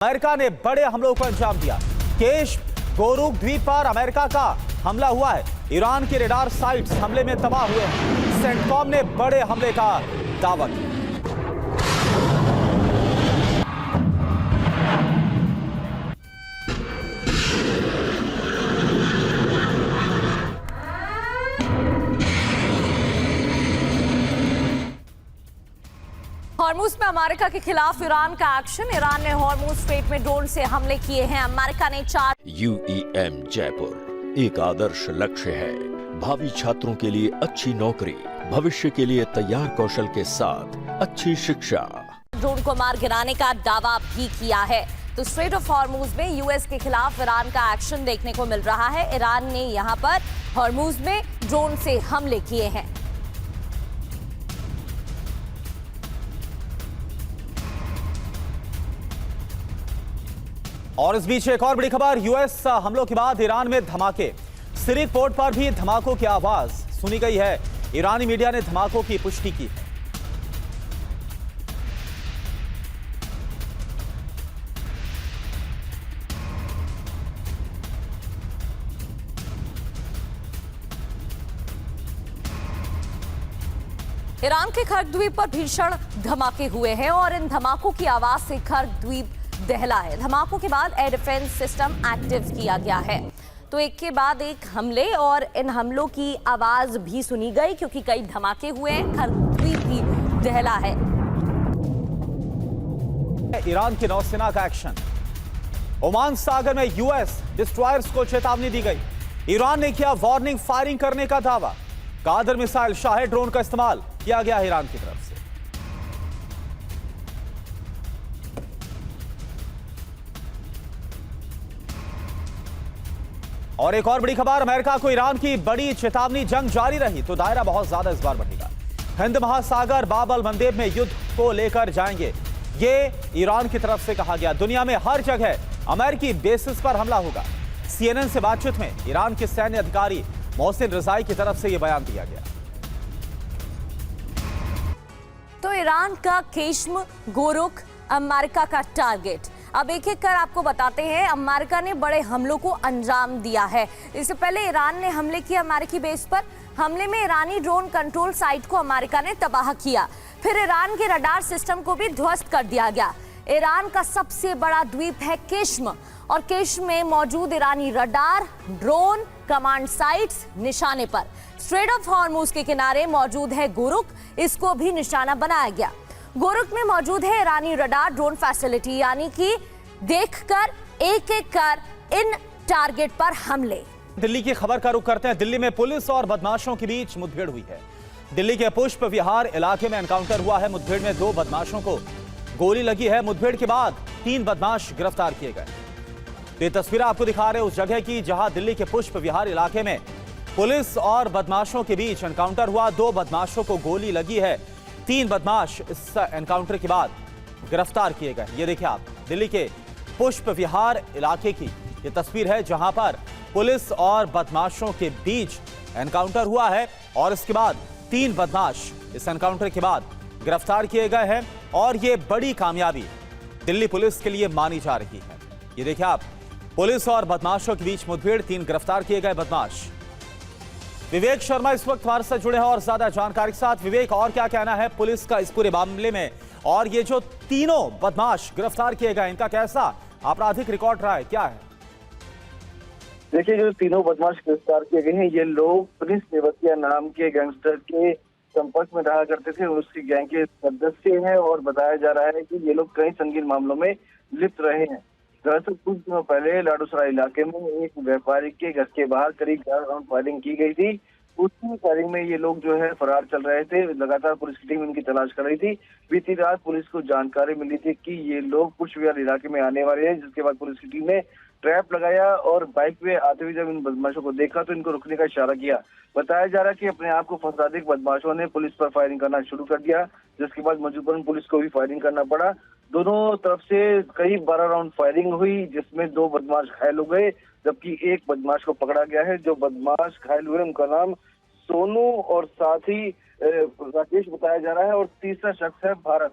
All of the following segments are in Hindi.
अमेरिका ने बड़े हमलों को अंजाम दिया। केश गोरुक द्वीप पर अमेरिका का हमला हुआ है। ईरान के रेडार साइट्स हमले में तबाह हुए हैं। सेंटकॉम ने बड़े हमले का दावा किया। हॉर्मुज में अमेरिका के खिलाफ ईरान का एक्शन। ईरान ने हॉर्मुज स्ट्रेट में ड्रोन से हमले किए हैं। अमेरिका ने 4 UEM जयपुर एक आदर्श लक्ष्य है। भावी छात्रों के लिए अच्छी नौकरी, भविष्य के लिए तैयार कौशल के साथ अच्छी शिक्षा। ड्रोन को मार गिराने का दावा भी किया है। तो स्ट्रेट ऑफ हॉर्मुज में यूएस के खिलाफ ईरान का एक्शन देखने को मिल रहा है। ईरान ने यहां पर हॉर्मुज में ड्रोन से हमले किए हैं। और इस बीच एक और बड़ी खबर, यूएस हमलों के बाद ईरान में धमाके। सिरिक पोर्ट पर भी धमाकों की आवाज सुनी गई है। ईरानी मीडिया ने धमाकों की पुष्टि की है। ईरान के खर्क द्वीप पर भीषण धमाके हुए हैं और इन धमाकों की आवाज से खर्क द्वीप दहला है। धमाकों के बाद एयर डिफेंस सिस्टम एक्टिव किया गया है। तो एक के बाद एक हमले और इन हमलों की आवाज भी सुनी गई क्योंकि कई धमाके हुए हैं। खर्क द्वीप भी दहला है। ईरान की नौसेना का एक्शन। ओमान सागर में यूएस डिस्ट्रॉयर्स को चेतावनी दी गई। ईरान ने किया वार्निंग फायरिंग करने का दावा। कादर मिसाइल शाहे ड्रोन का इस्तेमाल किया गया ईरान की तरफ से। और एक और बड़ी खबर, अमेरिका को ईरान की बड़ी चेतावनी। जंग जारी रही तो दायरा बहुत ज्यादा इस बार बढ़ेगा। हिंद महासागर बाब-अल मंदेब में युद्ध को लेकर जाएंगे, ये ईरान की तरफ से कहा गया। दुनिया में हर जगह अमेरिकी बेसिस पर हमला होगा। CNN से बातचीत में ईरान के सैन्य अधिकारी मोहसिन रजाई की तरफ से यह बयान दिया गया। तो ईरान का केश्म गोरुक अमेरिका का टारगेट। अब एक एक कर आपको बताते हैं। अमेरिका ने बड़े हमलों को अंजाम दिया है। इससे पहले ईरान ने हमले किए अमेरिकी बेस पर। हमले में ईरानी ड्रोन कंट्रोल साइट को अमेरिका ने तबाह किया। फिर ईरान के रडार सिस्टम को भी ध्वस्त कर दिया गया। ईरान का सबसे बड़ा द्वीप है केश्म और केश्म में मौजूद ईरानी रडार, ड्रोन, कमांड साइट्स निशाने पर। स्ट्रेट ऑफ हॉर्मुज के किनारे मौजूद है गोरुक, इसको भी निशाना बनाया गया। गोरुक में मौजूद है ईरानी रडार ड्रोन फैसिलिटी, यानी कि देखकर एक एक कर इन टारगेट पर हमले। दिल्ली की खबर का रुख करते हैं। दिल्ली में पुलिस और बदमाशों के बीच मुठभेड़ हुई है। दिल्ली के पुष्प विहार इलाके में एनकाउंटर हुआ है। मुठभेड़ में 2 बदमाशों को गोली लगी है। मुठभेड़ के बाद 3 बदमाश गिरफ्तार किए गए। ये तस्वीर आपको दिखा रहे हैं उस जगह की जहां दिल्ली के पुष्प विहार इलाके में पुलिस और बदमाशों के बीच एनकाउंटर हुआ। 2 बदमाशों को गोली लगी है। 3 बदमाश इस एनकाउंटर के बाद गिरफ्तार किए गए। ये देखिए आप, दिल्ली के पुष्प विहार इलाके की ये तस्वीर है जहां पर पुलिस और बदमाशों के बीच एनकाउंटर हुआ है और इसके बाद 3 बदमाश इस एनकाउंटर के बाद गिरफ्तार किए गए हैं और ये बड़ी कामयाबी दिल्ली पुलिस के लिए मानी जा रही है। ये देखिए आप, पुलिस और बदमाशों के बीच मुठभेड़, 3 गिरफ्तार किए गए बदमाश। विवेक शर्मा इस वक्त हमारे साथ जुड़े हैं और ज्यादा जानकारी के साथ। विवेक, और क्या कहना है पुलिस का इस पूरे मामले में, और ये जो तीनों बदमाश गिरफ्तार किए गए इनका कैसा आपराधिक रिकॉर्ड रहा है, क्या है? देखिए, जो तीनों बदमाश गिरफ्तार किए गए हैं, ये लोग प्रिंस नेवतिया नाम के गैंगस्टर के संपर्क में रहा करते थे। उसकी गैंग के सदस्य हैं और बताया जा रहा है कि ये लोग कई संगीन मामलों में लिप्त रहे हैं। दरअसल कुछ दिनों पहले लाडूसराय इलाके में एक व्यापारी के घर के बाहर करीब 4 राउंड फायरिंग की गई थी। उसी फायरिंग में ये लोग जो है फरार चल रहे थे। लगातार पुलिस की टीम इनकी तलाश कर रही थी। बीती रात पुलिस को जानकारी मिली थी कि ये लोग पुष्प विहार इलाके में आने वाले हैं, जिसके बाद पुलिस की टीम ने ट्रैप लगाया और बाइक पे आते हुए जब इन बदमाशों को देखा तो इनको रुकने का इशारा किया। बताया जा रहा है कि अपने आप को फंसाने के बदमाशों ने पुलिस पर फायरिंग करना शुरू कर दिया, जिसके बाद मजबूरन पुलिस को भी फायरिंग करना पड़ा। दोनों तरफ से करीब 12 राउंड फायरिंग हुई, जिसमें 2 बदमाश घायल हो गए, जबकि 1 बदमाश को पकड़ा गया है। जो बदमाश घायल हुए उनका नाम सोनू और साथ ही राकेश बताया जा रहा है और तीसरा शख्स है भारत।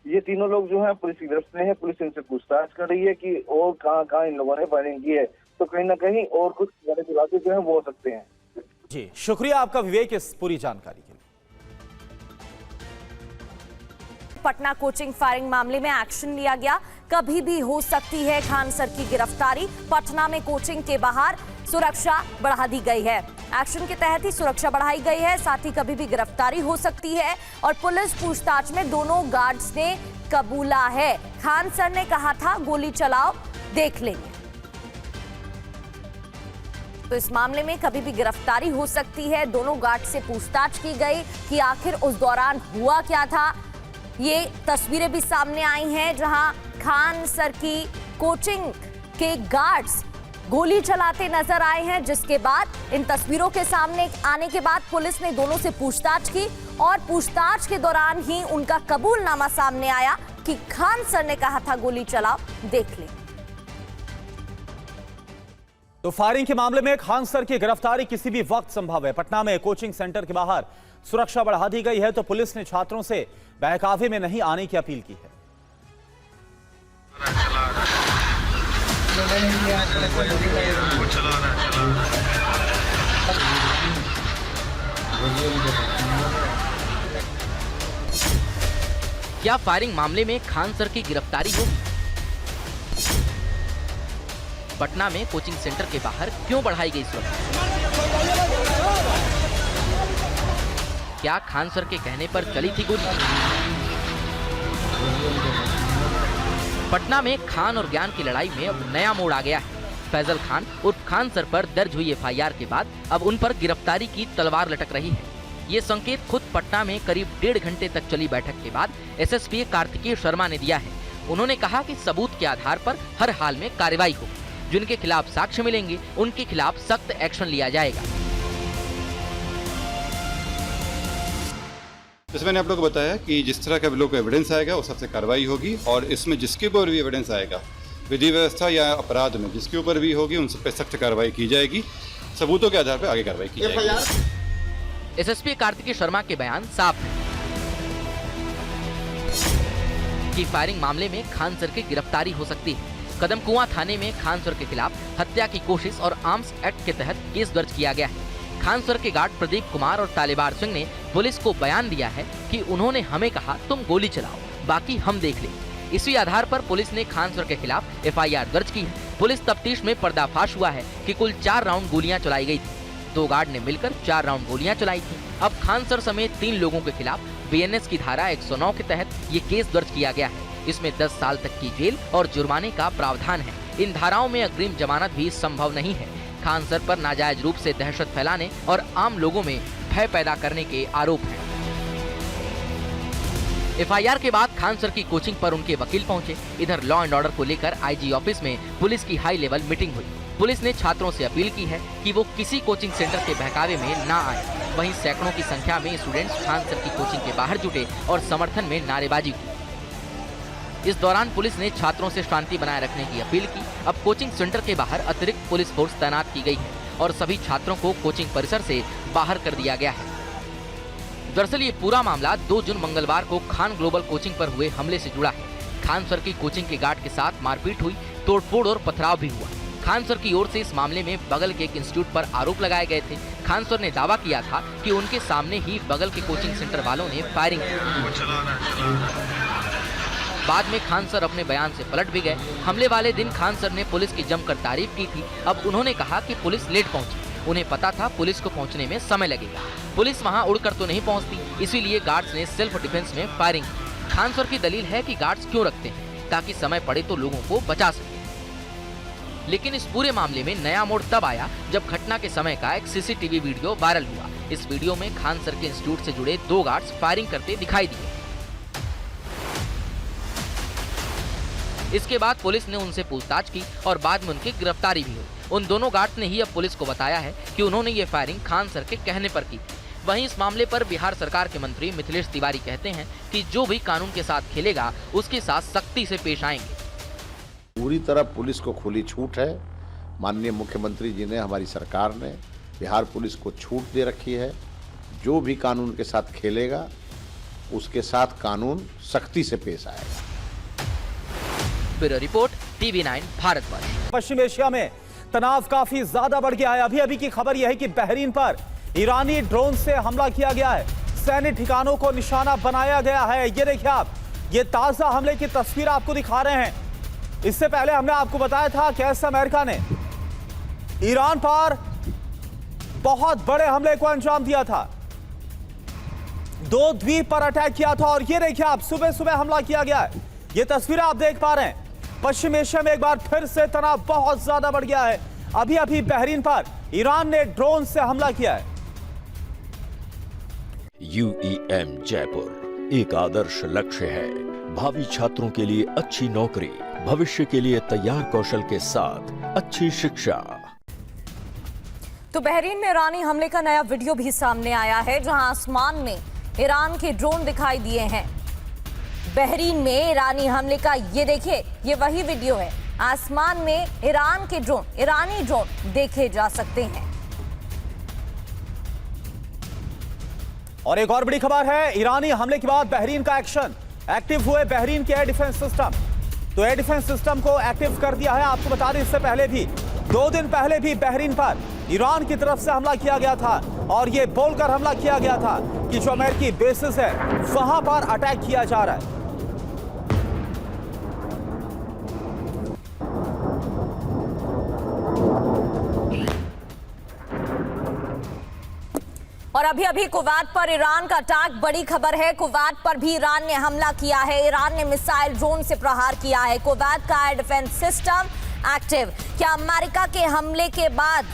ये तीनों लोग जो है पुलिस की गिरफ्त में है। पुलिस इनसे पूछताछ कर रही है कि और कहां कहां इन लोगों ने फायरिंग की है, तो कहीं ना कहीं और कुछ बड़े खुलासे जो है वो हो सकते हैं। जी, शुक्रिया आपका विवेक इस पूरी जानकारी के लिए। पटना कोचिंग फायरिंग मामले में एक्शन लिया गया। कभी भी हो सकती है खान सर की गिरफ्तारी। पटना में कोचिंग के बाहर सुरक्षा बढ़ा दी गई है। एक्शन के तहत ही सुरक्षा बढ़ाई गई है, साथ ही कभी भी गिरफ्तारी हो सकती है। और पुलिस पूछताछ में दोनों गार्ड्स ने कबूला है। खान सर ने कहा था गोली चलाओ, देख लेंगे। तो इस मामले में कभी भी गिरफ्तारी हो सकती है। दोनों गार्ड से पूछताछ की गई कि आखिर उस दौरान हुआ क्या था। ये तस्वीरें भी सामने आई हैं जहां खान सर की कोचिंग के गार्ड्स गोली चलाते नजर आए हैं, जिसके बाद इन तस्वीरों के सामने आने के बाद पुलिस ने दोनों से पूछताछ की और पूछताछ के दौरान ही उनका कबूलनामा सामने आया कि खान सर ने कहा था गोली चलाओ, देख ले। तो फायरिंग के मामले में खान सर की गिरफ्तारी किसी भी वक्त संभव है। पटना में कोचिंग सेंटर के बाहर सुरक्षा बढ़ा दी गई है, तो पुलिस ने छात्रों से बहकावे में नहीं आने की अपील की है। क्या फायरिंग मामले में खान सर की गिरफ्तारी होगी? पटना में कोचिंग सेंटर के बाहर क्यों बढ़ाई गई सुरक्षा? क्या खान सर के कहने पर चली थी गोली? पटना में खान और ज्ञान की लड़ाई में अब नया मोड़ आ गया है। फैजल खान उर्फ खान सर पर दर्ज हुई एफआईआर के बाद अब उन पर गिरफ्तारी की तलवार लटक रही है। ये संकेत खुद पटना में करीब 1.5 घंटे तक चली बैठक के बाद एसएसपी कार्तिकेय शर्मा ने दिया है। उन्होंने कहा कि सबूत के आधार पर हर हाल में कार्रवाई हो। जिनके खिलाफ साक्ष्य मिलेंगे उनके खिलाफ सख्त एक्शन लिया जाएगा। जैसे मैंने आप लोगों को बताया कि जिस तरह का भी लोग को एविडेंस आएगा उस सबसे कार्रवाई होगी, और इसमें जिसके ऊपर भी एविडेंस आएगा विधि व्यवस्था या अपराध में जिसके ऊपर भी होगी उन सब पे सख्त कार्रवाई की जाएगी। सबूतों के आधार पर आगे कार्रवाई की जाएगी। एसएसपी कार्तिकेय शर्मा के बयान साफ है कि फायरिंग मामले में खान सर की गिरफ्तारी हो सकती है। कदमकुआं थाने में खान सर के खिलाफ हत्या की कोशिश और आर्म्स एक्ट के तहत केस दर्ज किया गया है। खान सर के गार्ड प्रदीप कुमार और तालेबार सिंह ने पुलिस को बयान दिया है कि उन्होंने हमें कहा तुम गोली चलाओ, बाकी हम देख लें। इसी आधार पर पुलिस ने खान सर के खिलाफ एफआईआर दर्ज की है। पुलिस तफ्तीश में पर्दाफाश हुआ है कि कुल 4 राउंड गोलियां चलाई गई थी। 2 गार्ड ने मिलकर 4 राउंड गोलियां चलाई थी। अब खान सर समेत 3 लोगों के खिलाफ बीएनएस की धारा 109 के तहत ये केस दर्ज किया गया है। इसमें 10 साल तक की जेल और जुर्माने का प्रावधान है। इन धाराओं में अग्रिम जमानत भी संभव नहीं है। खान सर पर नाजायज रूप से दहशत फैलाने और आम लोगों में भय पैदा करने के आरोप हैं। एफआईआर के बाद खान सर की कोचिंग पर उनके वकील पहुंचे। इधर लॉ एंड ऑर्डर को लेकर आईजी ऑफिस में पुलिस की हाई लेवल मीटिंग हुई। पुलिस ने छात्रों से अपील की है कि वो किसी कोचिंग सेंटर के बहकावे में ना आए। वहीं सैकड़ों की संख्या में स्टूडेंट्स खान सर की कोचिंग के बाहर जुटे और समर्थन में नारेबाजी की। इस दौरान पुलिस ने छात्रों से शांति बनाए रखने की अपील की। अब कोचिंग सेंटर के बाहर अतिरिक्त पुलिस फोर्स तैनात की गई है और सभी छात्रों को कोचिंग परिसर से बाहर कर दिया गया है। दरअसल ये पूरा मामला 2 जून मंगलवार को खान ग्लोबल कोचिंग पर हुए हमले से जुड़ा है। खान सर की कोचिंग के गार्ड के साथ मारपीट हुई, तोड़फोड़ और पथराव भी हुआ। खान सर की ओर से इस मामले में बगल के एक इंस्टीट्यूट पर आरोप लगाए गए थे। खान सर ने दावा किया था कि उनके सामने ही बगल के कोचिंग सेंटर वालों ने फायरिंग की। बाद में खान सर अपने बयान से पलट भी गए। हमले वाले दिन खान सर ने पुलिस की जमकर तारीफ की थी। अब उन्होंने कहा कि पुलिस लेट पहुंची, उन्हें पता था पुलिस को पहुंचने में समय लगेगा। पुलिस वहां उड़कर तो नहीं पहुंचती, इसीलिए गार्ड्स ने सेल्फ डिफेंस में फायरिंग की। खान सर की दलील है कि गार्ड्स क्यों रखते हैं, ताकि समय पड़े तो लोगों को बचा सके। लेकिन इस पूरे मामले में नया मोड़ तब आया जब घटना के समय का एक सीसीटीवी वीडियो वायरल हुआ। इस वीडियो में खान सर के इंस्टीट्यूट से जुड़े 2 गार्ड्स फायरिंग करते दिखाई दिए। इसके बाद पुलिस ने उनसे पूछताछ की और बाद में उनकी गिरफ्तारी भी हुई। उन दोनों गार्ड्स ने ही अब पुलिस को बताया है कि उन्होंने ये फायरिंग खान सर के कहने पर की। वहीं इस मामले पर बिहार सरकार के मंत्री मिथिलेश तिवारी कहते हैं कि जो भी कानून के साथ खेलेगा उसके साथ सख्ती से पेश आएंगे। पूरी तरह पुलिस को खुली छूट है। माननीय मुख्यमंत्री जी ने, हमारी सरकार ने बिहार पुलिस को छूट दे रखी है। जो भी कानून के साथ खेलेगा उसके साथ कानून सख्ती से पेश आएगा। Bureau report, TV9 Bharatvarsh. पश्चिम एशिया में तनाव काफी ज्यादा बढ़ गया है। अभी अभी की खबर यह है कि बहरीन पर ईरानी ड्रोन से हमला किया गया है। सैन्य ठिकानों को निशाना बनाया गया है। ये देखिए आप, ये ताजा हमले की तस्वीर आपको दिखा रहे हैं। इससे पहले हमने आपको बताया था कैसे अमेरिका ने ईरान पर बहुत बड़े हमले को अंजाम दिया था। 2 द्वीप पर अटैक किया था और ये देखिए आप, सुबह सुबह हमला किया गया है। ये तस्वीरें आप देख पा रहे हैं। पश्चिम एशिया में एक बार फिर से तनाव बहुत ज्यादा बढ़ गया है। अभी अभी बहरीन पर ईरान ने ड्रोन से हमला किया है। UEM जयपुर एक आदर्श लक्ष्य है। भावी छात्रों के लिए अच्छी नौकरी, भविष्य के लिए तैयार कौशल के साथ अच्छी शिक्षा। तो बहरीन में ईरानी हमले का नया वीडियो भी सामने आया है, जहां आसमान में ईरान के ड्रोन दिखाई दिए हैं। बहरीन में ईरानी हमले का ये देखिए, ये वही वीडियो है। आसमान में ईरान के ड्रोन, ईरानी ड्रोन देखे जा सकते हैं। और एक और बड़ी खबर है, ईरानी हमले के बाद बहरीन का एक्शन। एक्टिव हुए बहरीन के एयर डिफेंस सिस्टम। तो एयर डिफेंस सिस्टम को एक्टिव कर दिया है। आपको बता दें, इससे पहले भी 2 दिन पहले भी बहरीन पर ईरान की तरफ से हमला किया गया था और यह बोलकर हमला किया गया था कि जो अमेरिकी बेसिस है वहां पर अटैक किया जा रहा है। और अभी अभी कुवैत पर ईरान का अटैक, बड़ी खबर है। कुवैत पर भी ईरान ने हमला किया है। ईरान ने मिसाइल ड्रोन से प्रहार किया है। कुवैत का एयर डिफेंस सिस्टम एक्टिव। क्या अमेरिका के हमले के बाद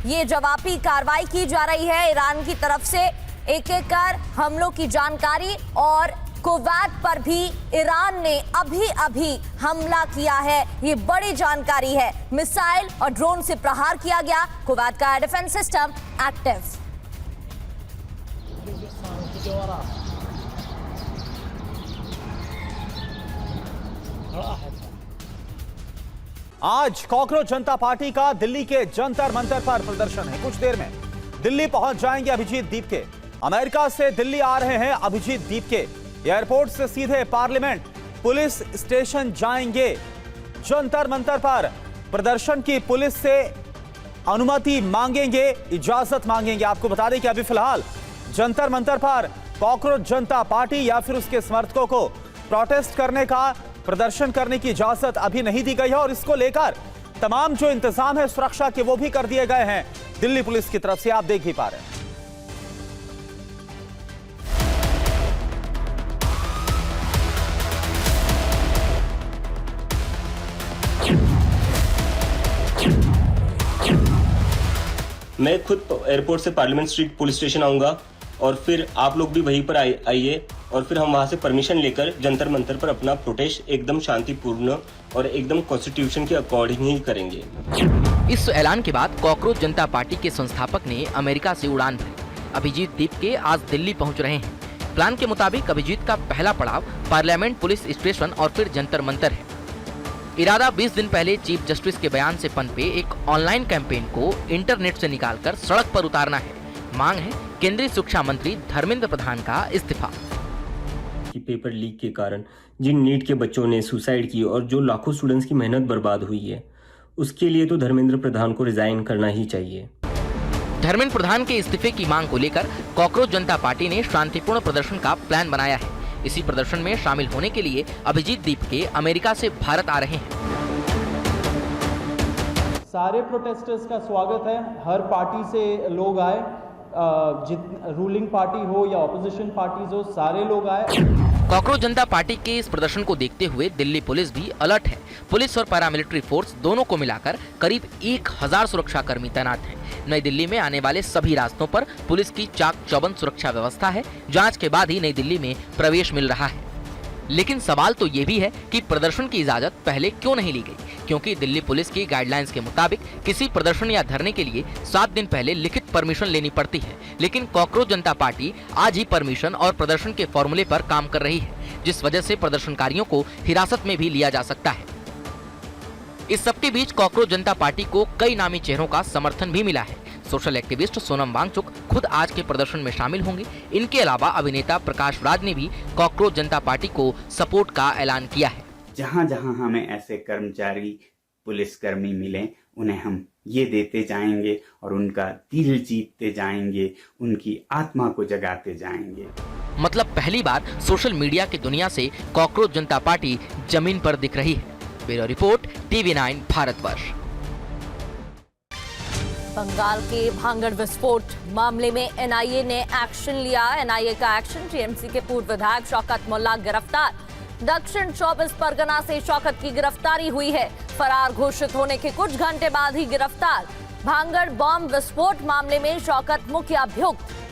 ये जवाबी कार्रवाई की जा रही है ईरान की तरफ से? एक एक कर हमलों की जानकारी। और कुवैत पर भी ईरान ने अभी अभी हमला किया है, ये बड़ी जानकारी है। मिसाइल और ड्रोन से प्रहार किया गया। कुवैत का एयर डिफेंस सिस्टम एक्टिव। आज कॉकरोच जनता पार्टी का दिल्ली के जंतर मंतर पर प्रदर्शन है। कुछ देर में दिल्ली पहुंच जाएंगे अभिजीत दीपके। अमेरिका से दिल्ली आ रहे हैं अभिजीत दीपके। एयरपोर्ट से सीधे पार्लियामेंट पुलिस स्टेशन जाएंगे। जंतर मंतर पर प्रदर्शन की पुलिस से अनुमति मांगेंगे, इजाजत मांगेंगे। आपको बता दें कि अभी फिलहाल जंतर मंतर पर कॉकरोच जनता पार्टी या फिर उसके समर्थकों को प्रोटेस्ट करने का, प्रदर्शन करने की इजाजत अभी नहीं दी गई है और इसको लेकर तमाम जो इंतजाम है सुरक्षा के वो भी कर दिए गए हैं दिल्ली पुलिस की तरफ से। आप देख ही पा रहे हैं। मैं खुद एयरपोर्ट से पार्लियामेंट स्ट्रीट पुलिस स्टेशन आऊंगा और फिर आप लोग भी वहीं पर आइए और फिर हम वहां से परमिशन लेकर जंतर मंतर पर अपना प्रोटेस्ट एकदम शांतिपूर्ण और एकदम कॉन्स्टिट्यूशन के अकॉर्डिंग ही करेंगे। इस ऐलान के बाद कॉकरोच जनता पार्टी के संस्थापक ने अमेरिका से उड़ान भरी। अभिजीत दीपके आज दिल्ली पहुंच रहे हैं। प्लान के मुताबिक अभिजीत का पहला पड़ाव पार्लियामेंट पुलिस स्टेशन और फिर जंतर मंतर है। इरादा 20 दिन पहले चीफ जस्टिस के बयान से पनपे एक ऑनलाइन कैंपेन को इंटरनेट से निकालकर सड़क पर उतारना है। मांग है केंद्रीय शिक्षा मंत्री धर्मेंद्र प्रधान का इस्तीफा। कि पेपर लीक के कारण जिन नीट के बच्चों ने सुसाइड की और जो लाखों स्टूडेंट्स की मेहनत बर्बाद हुई है, उसके लिए तो धर्मेंद्र प्रधान को रिजाइन करना ही चाहिए। धर्मेंद्र प्रधान के इस्तीफे की मांग को लेकर कॉकरोच जनता पार्टी ने शांतिपूर्ण प्रदर्शन का प्लान बनाया है। इसी प्रदर्शन में शामिल होने के लिए अभिजीत दीपके अमेरिका से भारत आ रहे हैं। सारे प्रोटेस्टर्स का स्वागत है। हर पार्टी से लोग आए, रूलिंग पार्टी हो या ऑपोजिशन पार्टीज हो, सारे लोग आए। कॉकरोच जनता पार्टी के इस प्रदर्शन को देखते हुए दिल्ली पुलिस भी अलर्ट है। पुलिस और पैरामिलिट्री फोर्स दोनों को मिलाकर करीब 1000 सुरक्षाकर्मी तैनात हैं। नई दिल्ली में आने वाले सभी रास्तों पर पुलिस की चाक चौबंद सुरक्षा व्यवस्था है। जांच के बाद ही नई दिल्ली में प्रवेश मिल रहा है। लेकिन सवाल तो ये भी है कि प्रदर्शन की इजाजत पहले क्यों नहीं ली गई, क्योंकि दिल्ली पुलिस की गाइडलाइंस के मुताबिक किसी प्रदर्शन या धरने के लिए 7 दिन पहले लिखित परमिशन लेनी पड़ती है। लेकिन कॉकरोच जनता पार्टी आज ही परमिशन और प्रदर्शन के फॉर्मूले पर काम कर रही है, जिस वजह से प्रदर्शनकारियों को हिरासत में भी लिया जा सकता है। इस सबके बीच कॉकरोच जनता पार्टी को कई नामी चेहरों का समर्थन भी मिला है। सोशल एक्टिविस्ट सोनम वांगचुक खुद आज के प्रदर्शन में शामिल होंगे। इनके अलावा अभिनेता प्रकाश राज ने भी कॉकरोच जनता पार्टी को सपोर्ट का ऐलान किया है। जहां जहां हमें ऐसे कर्मचारी पुलिसकर्मी मिले उन्हें हम ये देते जाएंगे और उनका दिल जीतते जाएंगे, उनकी आत्मा को जगाते जाएंगे। मतलब पहली बार सोशल मीडिया की दुनिया से कॉकरोच जनता पार्टी जमीन पर दिख रही है। Bureau report, TV9 Bharatvarsh. Bengal के भांगड़ विस्फोट मामले में एनआईए ने एक्शन लिया। एनआईए का एक्शन, टीएमसी के पूर्व विधायक शौकत मोल्ला गिरफ्तार। दक्षिण 24 परगना से शौकत की गिरफ्तारी हुई है। फरार घोषित होने के कुछ घंटे बाद ही गिरफ्तार। भांगड़ बॉम्ब विस्फोट मामले में शौकत मुख्य अभियुक्त